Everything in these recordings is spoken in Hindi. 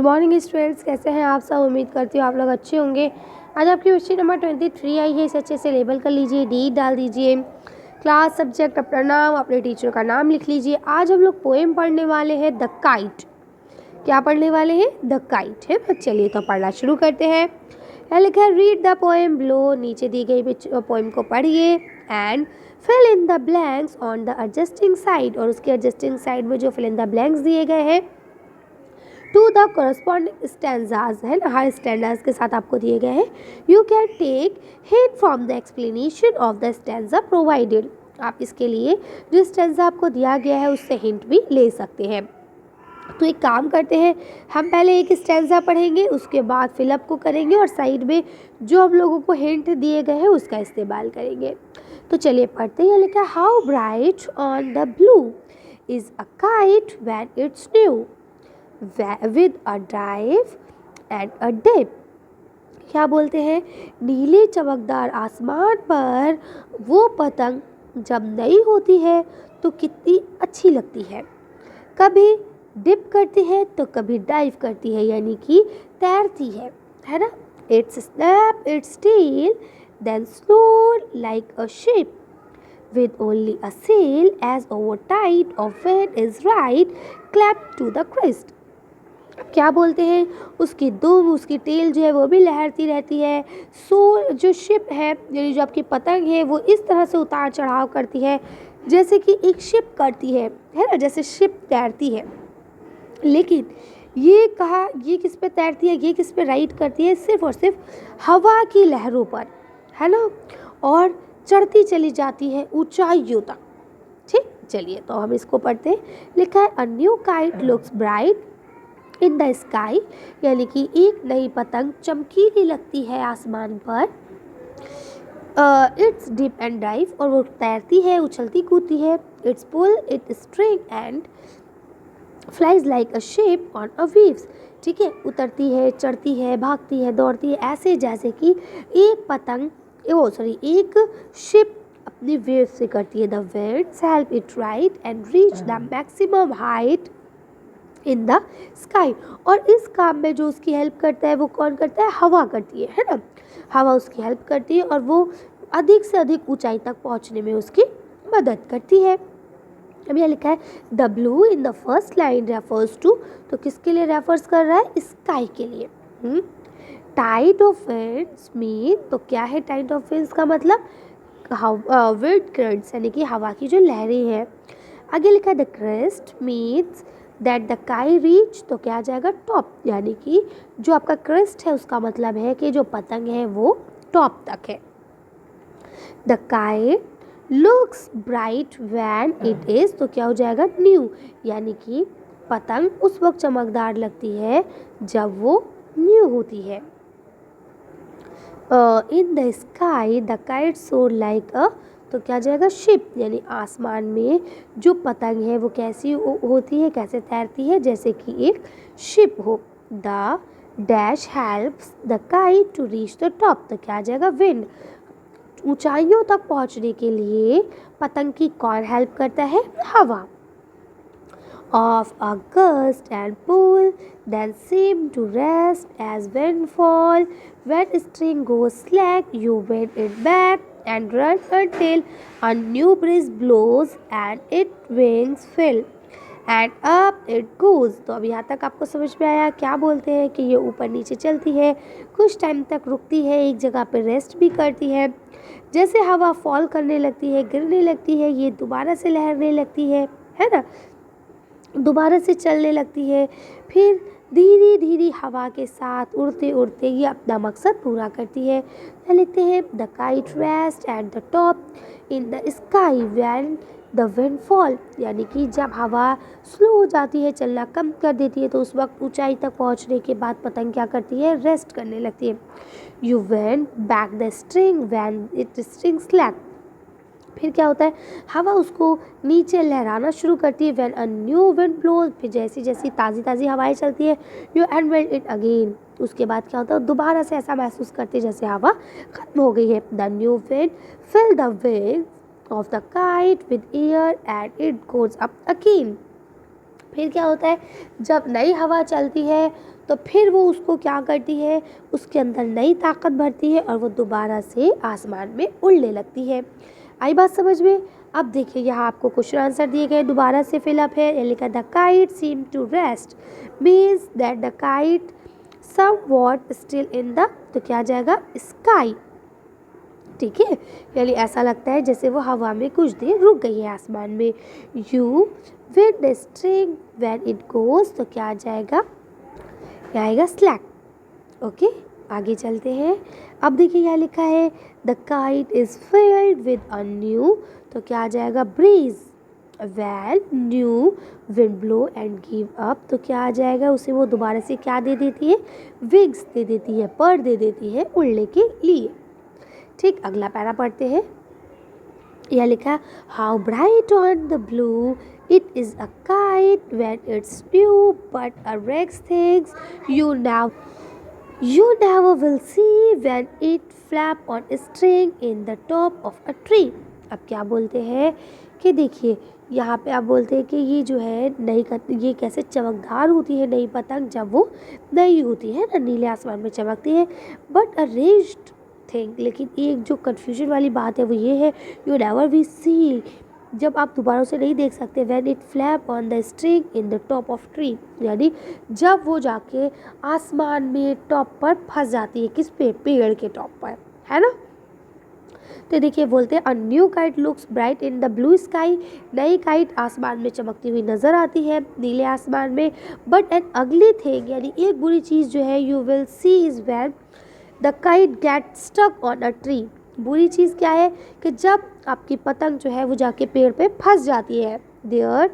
मॉर्निंग स्टूडेंट्स, कैसे हैं आप सब। उम्मीद करती हूँ आप लोग अच्छे होंगे। आज आपकी क्वेश्चन नंबर 23 आई है, इसे अच्छे से लेबल कर लीजिए, डी डाल दीजिए, क्लास सब्जेक्ट अपना नाम अपने टीचर का नाम लिख लीजिए। आज हम लोग पोएम पढ़ने वाले हैं द काइट। क्या पढ़ने वाले हैं? द काइट है। चलिए तो पढ़ना शुरू करते हैं। यहाँ लिखा है रीड द पोएम बिलो, नीचे दी गई पोएम को पढ़िए and fill in the blanks on the adjusting side, और उसके एडजस्टिंग साइड में जो फिल इन द ब्लैंक्स दिए गए हैं टू द करस्पॉन्डिंग स्टैंजाज है ना, हर स्टैंडाज के साथ आपको दिए गए हैं। You can take hint from the explanation of the stanza provided. आप इसके लिए जो स्टैंजा आपको दिया गया है उससे हिंट भी ले सकते हैं। तो एक काम करते हैं, हम पहले एक स्टैंजा पढ़ेंगे, उसके बाद फिलअप को करेंगे और साइड में जो हम लोगों को हिंट दिए गए हैं उसका इस्तेमाल करेंगे। तो चलिए पढ़ते हैं। लिखा है how bright on the blue is a kite when it's new with a dive and a dip। क्या बोलते हैं? नीले चमकदार आसमान पर वो पतंग जब नई होती है तो कितनी अच्छी लगती है। कभी डिप करती है तो कभी डाइव करती है, यानी कि तैरती है ना। It's snap it's tail then slower like a ship with only a sail as over tide of wind is right clapped to the crest। क्या बोलते हैं? उसकी दुम, उसकी टेल जो है वो भी लहरती रहती है। सो जो शिप है, यानी जो आपकी पतंग है, वो इस तरह से उतार चढ़ाव करती है जैसे कि एक शिप करती है ना, जैसे शिप तैरती है। लेकिन ये किस पे तैरती है, ये किस पे राइड करती है? सिर्फ और सिर्फ हवा की लहरों पर, है ना, और चढ़ती चली जाती है ऊंचाइयों तक। ठीक, चलिए तो हम इसको पढ़ते हैं। लिखा है a new kite looks bright in the sky, यानी कि एक नई पतंग चमकीली लगती है आसमान पर। इट्स डिप एंड डाइव, और वो तैरती है, उछलती कूदती है। It's pull it string and flies like a ship on a waves. ठीक है, उतरती है, चढ़ती है, भागती है, दौड़ती है, ऐसे जैसे कि एक पतंग एक शिप अपनी वेव से करती है। The winds help it ride and reach the maximum height in the sky. और इस काम में जो उसकी हेल्प करता है वो कौन करता है? हवा करती है ना। हवा उसकी हेल्प करती है और वो अधिक से अधिक ऊंचाई तक पहुंचने में उसकी मदद करती है। अब यह लिखा है the blue in the first line refers to, तो किसके लिए रेफर्स कर रहा है? स्काई के लिए। टाइड ऑफ विंड्स मीन, तो क्या है टाइड ऑफ विंड्स का मतलब? विंड करंट्स, यानी कि हवा की जो लहरें हैं। आगे लिखा है the crest means that the काई रीच, तो क्या आ जाएगा? टॉप, यानी कि जो आपका क्रेस्ट है उसका मतलब है कि जो पतंग है वो टॉप तक है। द काई looks bright when it is, तो क्या हो जाएगा? न्यू, यानी कि पतंग उस वक्त चमकदार लगती है जब वो न्यू होती है। In the sky the kite सोर लाइक अ, तो क्या जाएगा? शिप, यानी आसमान में जो पतंग है वो कैसी होती है, कैसे तैरती है? जैसे कि एक शिप हो। The dash helps the kite to reach the top, तो क्या जाएगा? विंड, ऊंचाइयों तक पहुंचने के लिए पतंग की कौन हेल्प करता है? हवा। Of a gust and pull, then seem to rest as windfall. When string goes slack, you bend it back and run until a new breeze blows and its wings fill and up it goes। तो अब यहाँ तक आपको समझ में आया? क्या बोलते हैं कि ये ऊपर नीचे चलती है, कुछ टाइम तक रुकती है, एक जगह पे रेस्ट भी करती है। जैसे हवा फॉल करने लगती है, गिरने लगती है, ये दोबारा से लहरने लगती है ना, दोबारा से चलने लगती है, फिर धीरे धीरे हवा के साथ उड़ते उड़ते ये अपना मकसद पूरा करती है। लिखते हैं the kite rest at the top in the sky when the wind fall, यानी कि जब हवा स्लो हो जाती है, चलना कम कर देती है, तो उस वक्त ऊंचाई तक पहुंचने के बाद पतंग क्या करती है? रेस्ट करने लगती है। You went back the string when it string slack, फिर क्या होता है? हवा उसको नीचे लहराना शुरू करती है। When a new wind blows, फिर जैसी जैसी ताज़ी ताज़ी हवाएं चलती है। यू एनवेल इट अगेन, उसके बाद क्या होता है? दोबारा से ऐसा महसूस करते हैं जैसे हवा ख़त्म हो गई है। The new wind fill the wings of the kite with air and it goes up again. फिर क्या होता है, जब नई हवा चलती है तो फिर वो उसको क्या करती है, उसके अंदर नई ताकत भरती है और वो दोबारा से आसमान में उड़ने लगती है। आई बात समझ में? अब देखिए यहाँ आपको क्वेश्चन आंसर दिए गए, दोबारा से फिलअप है। ये लिखा the kite seem to rest means that the kite somewhat still in the, तो क्या आ जाएगा, स्काई। ठीक है, यानी ऐसा लगता है जैसे वो हवा में कुछ देर रुक गई है आसमान में। You with the string when it goes, तो क्या आ जाएगा, क्या आएगा, स्लैक। ओके, आगे चलते हैं। अब देखिए यहाँ लिखा है the kite is filled with a new, तो क्या आ जाएगा, breeze. When new wind blow and give up, तो क्या आ जाएगा, उसे वो दोबारा से क्या दे देती है, विंग्स दे देती है, पर दे देती है उड़ने के लिए। ठीक, अगला पैरा पढ़ते हैं। यह लिखा how bright on the blue it is a kite when it's new but a wrecks things you never will see when it flap on a string in the top of a tree। अब क्या बोलते हैं कि देखिए यहाँ पे आप बोलते हैं कि ये जो है नई ये कैसे चमकदार होती है नई पतंग, जब वो नई होती है ना, नीले आसमान में चमकती है। बट अ रेज्ड थिंग, लेकिन एक जो कन्फ्यूजन वाली बात है वो ये है, यू नेवर वी सी, जब आप दोबारा उसे नहीं देख सकते, when it flap on the string in the top of tree, यानी जब वो जाके आसमान में टॉप पर फंस जाती है, किस पे, पेड़ के टॉप पर, है ना। तो देखिए बोलते हैं a new kite looks bright in the blue sky, नई काइट आसमान में चमकती हुई नजर आती है नीले आसमान में। बट एन अगली थिंग, यानी एक बुरी चीज़ जो है, you will see is when the kite get stuck on a tree, बुरी चीज़ क्या है कि जब आपकी पतंग जो है वो जाके पेड़ पे फंस जाती है। There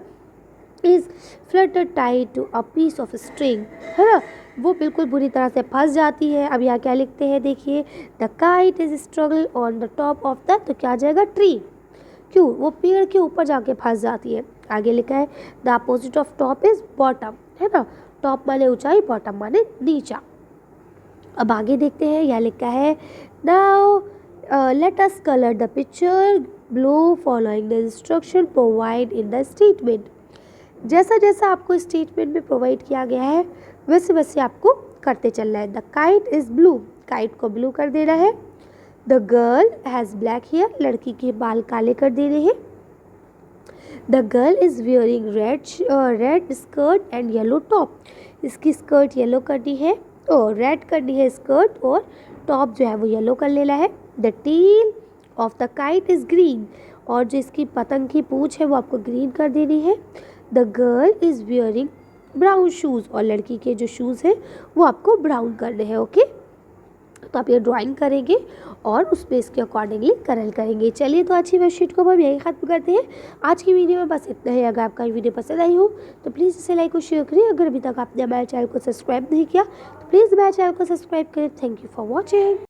is flutter tied to a piece of string, है ना, वो बिल्कुल बुरी तरह से फंस जाती है। अब यहाँ क्या लिखते हैं, देखिए the kite is struggle on the top of the, तो क्या आ जाएगा, ट्री। क्यों, वो पेड़ के ऊपर जाके फंस जाती है। आगे लिखा है the opposite of top is bottom, है ना, टॉप माने ऊंचाई, बॉटम माने नीचा। अब आगे देखते हैं, यहाँ लिखा है now let us color the picture blue following the instruction provide in the statement। जैसा जैसा आपको स्टेटमेंट में प्रोवाइड किया गया है वैसे वैसे आपको करते चलना है। The kite is blue, kite को ब्लू कर देना है। The girl has black hair, लड़की के बाल काले कर देने हैं। The girl is wearing red skirt and yellow top, इसकी स्कर्ट येलो करनी है और रेड करनी है स्कर्ट, और टॉप जो है वो येलो कर लेना है। The tail of the kite is green, और जो इसकी पतंग की पूँछ है वो आपको ग्रीन कर देनी है। The girl is wearing brown shoes, और लड़की के जो शूज़ हैं वो आपको ब्राउन करने हैं। ओके, तो आप ये ड्राइंग करेंगे और उसमें इसके अकॉर्डिंगली कलर करेंगे। चलिए, तो अच्छी वर्कशीट को हम यही ख़त्म करते हैं। आज की वीडियो में बस इतना ही। अगर आपका वीडियो पसंद आई हो तो प्लीज़ इसे लाइक और शेयर करिए। अगर अभी तक आपने हमारे चैनल को सब्सक्राइब नहीं किया तो प्लीज़ हमारे चैनल को सब्सक्राइब करें। Thank you for watching.